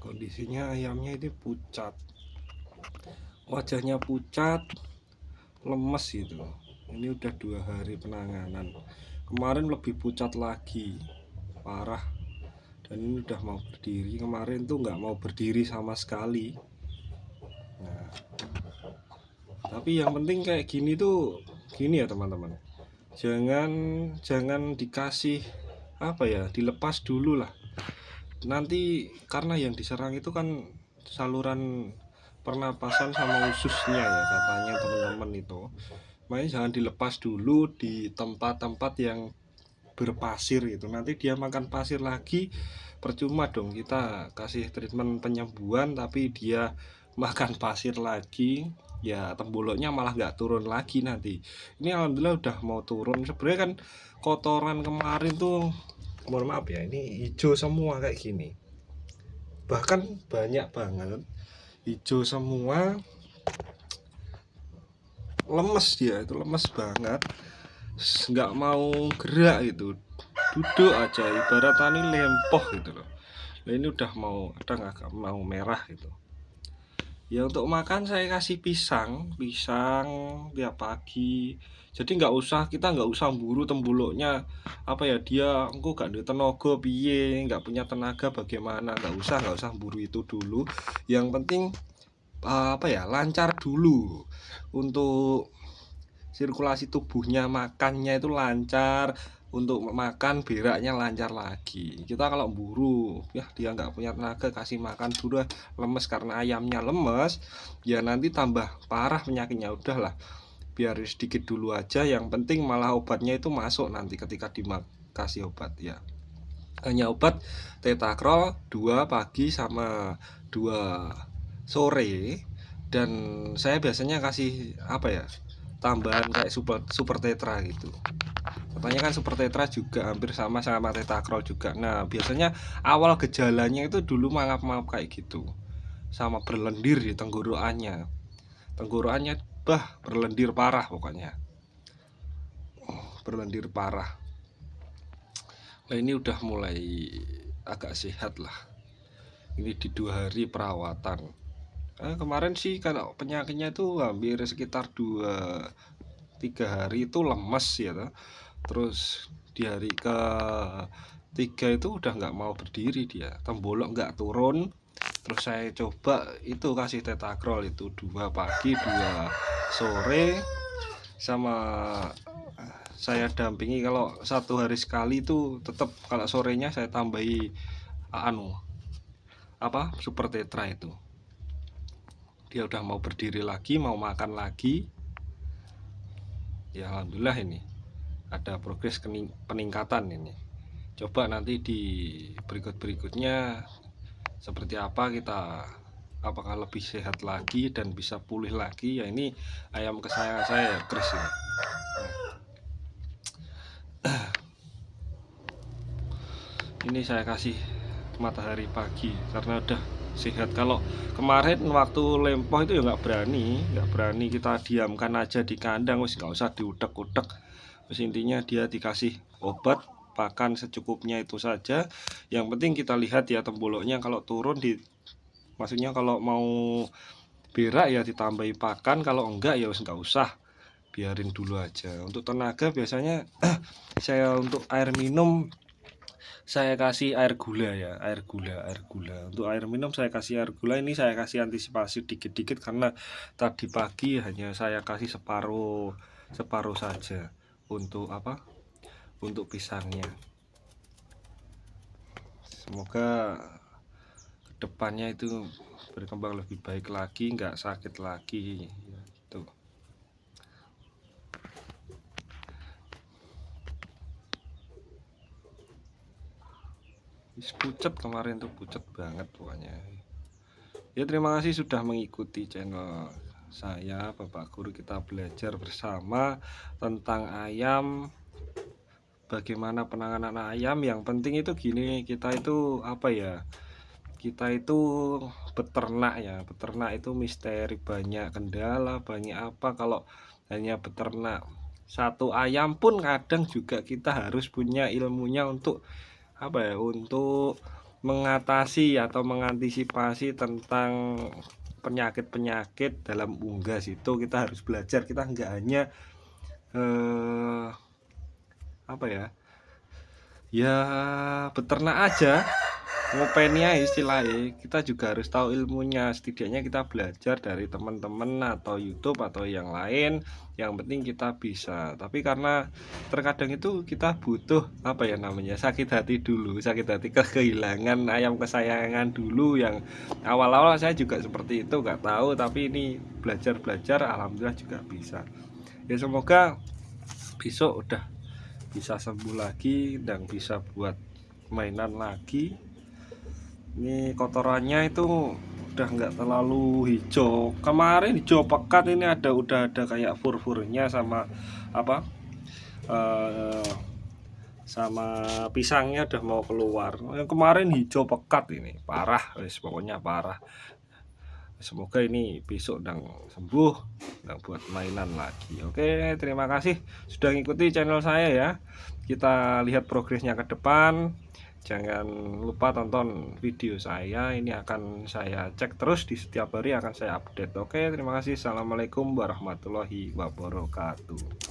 kondisinya ayamnya ini pucat, wajahnya pucat, lemes gitu. Ini udah 2 hari penanganan. Kemarin lebih pucat lagi, parah. Dan ini udah mau berdiri. Kemarin tuh nggak mau berdiri sama sekali. Nah, tapi yang penting kayak gini tuh, gini ya teman-teman. Jangan dikasih apa ya, dilepas dulu lah. Nanti karena yang diserang itu kan saluran pernapasan sama ususnya ya katanya teman-teman itu. Makanya jangan dilepas dulu di tempat-tempat yang berpasir gitu. Nanti dia makan pasir lagi, percuma dong kita kasih treatment penyembuhan tapi dia makan pasir lagi, ya temboloknya malah nggak turun lagi nanti. Ini alhamdulillah udah mau turun. Sebenarnya kan kotoran kemarin tuh, mohon maaf ya, ini hijau semua kayak gini, bahkan banyak banget hijau semua, lemes, dia itu lemes banget, nggak mau gerak gitu, duduk aja ibarat tani lempoh gitu loh. Nah, ini udah mau kadang agak mau merah gitu. Ya untuk makan saya kasih pisang tiap pagi. Jadi kita nggak usah buru tembuluknya apa ya, dia engko gak ada tenaga piye, nggak punya tenaga bagaimana, nggak usah buru itu dulu. Yang penting apa ya, lancar dulu untuk sirkulasi tubuhnya, makannya itu lancar, untuk makan beraknya lancar lagi. Kita kalau buru ya dia nggak punya tenaga, kasih makan dulu lemes, karena ayamnya lemes ya nanti tambah parah penyakitnya. Udahlah, biar sedikit dulu aja, yang penting malah obatnya itu masuk nanti ketika dikasih obat ya. Hanya obat Tetakrol 2 pagi sama 2 sore. Dan saya biasanya kasih apa ya, tambahan kayak super tetra gitu. Katanya kan super tetra juga hampir sama Tetakrol juga. Nah biasanya awal gejalanya itu dulu mangap-mangap kayak gitu, sama berlendir di tenggorokannya berlendir parah pokoknya, berlendir parah. Nah ini udah mulai agak sehat lah. Ini di 2 hari perawatan. Kemarin sih kalau penyakitnya itu hampir sekitar 2-3 hari itu lemes ya toh. Terus di hari ke-3 itu udah nggak mau berdiri, dia tembolok nggak turun. Terus saya coba itu kasih Tetakrol itu 2 pagi 2 sore, sama saya dampingi kalau 1 hari sekali itu tetap kalau sorenya saya tambahi super tetra itu. Dia udah mau berdiri lagi, mau makan lagi. Ya alhamdulillah ini ada progres peningkatan ini. Coba nanti di berikutnya seperti apa, apakah lebih sehat lagi dan bisa pulih lagi. Ya ini ayam kesayangan saya ya, Chris ini. Ini saya kasih matahari pagi karena udah sehat. Kalau kemarin waktu lempoh itu ya nggak berani kita diamkan aja di kandang, wis nggak usah diutek-utek. Terus intinya dia dikasih obat, pakan secukupnya itu saja. Yang penting kita lihat ya temboloknya, kalau turun maksudnya kalau mau berak ya ditambahi pakan, kalau enggak ya nggak usah, biarin dulu aja. Untuk tenaga biasanya saya untuk air minum saya kasih air gula ya, air gula. Untuk air minum saya kasih air gula. Ini saya kasih antisipasi dikit-dikit karena tadi pagi hanya saya kasih separuh saja untuk untuk pisangnya. Semoga kedepannya itu berkembang lebih baik lagi, nggak sakit lagi tuh. Pucat kemarin tuh, pucat banget pokoknya. Ya terima kasih sudah mengikuti channel saya, Bapak Guru. Kita belajar bersama tentang ayam, bagaimana penanganan ayam. Yang penting itu gini, kita itu kita itu beternak ya, beternak itu misteri, banyak kendala, banyak apa. Kalau hanya beternak satu ayam pun kadang juga kita harus punya ilmunya untuk untuk mengatasi atau mengantisipasi tentang penyakit-penyakit dalam unggas itu kita harus belajar. Kita nggak hanya apa ya beternak aja, ngopenia istilahnya. Kita juga harus tahu ilmunya, setidaknya kita belajar dari teman-teman atau YouTube atau yang lain. Yang penting kita bisa. Tapi karena terkadang itu kita butuh apa ya namanya, sakit hati dulu, sakit hati kehilangan ayam kesayangan dulu. Yang awal-awal saya juga seperti itu, nggak tahu, tapi ini belajar alhamdulillah juga bisa. Ya semoga besok udah bisa sembuh lagi dan bisa buat mainan lagi. Ini kotorannya itu udah nggak terlalu hijau. Kemarin hijau pekat, ini udah ada kayak fur-furnya sama apa sama pisangnya udah mau keluar. Yang kemarin hijau pekat, ini parah, wis pokoknya parah. Semoga ini besok dan sembuh dan buat mainan lagi. Oke, terima kasih sudah ngikuti channel saya ya. Kita lihat progresnya ke depan. Jangan lupa tonton video saya. Ini akan saya cek terus di setiap hari, akan saya update. Oke, terima kasih. Assalamualaikum warahmatullahi wabarakatuh.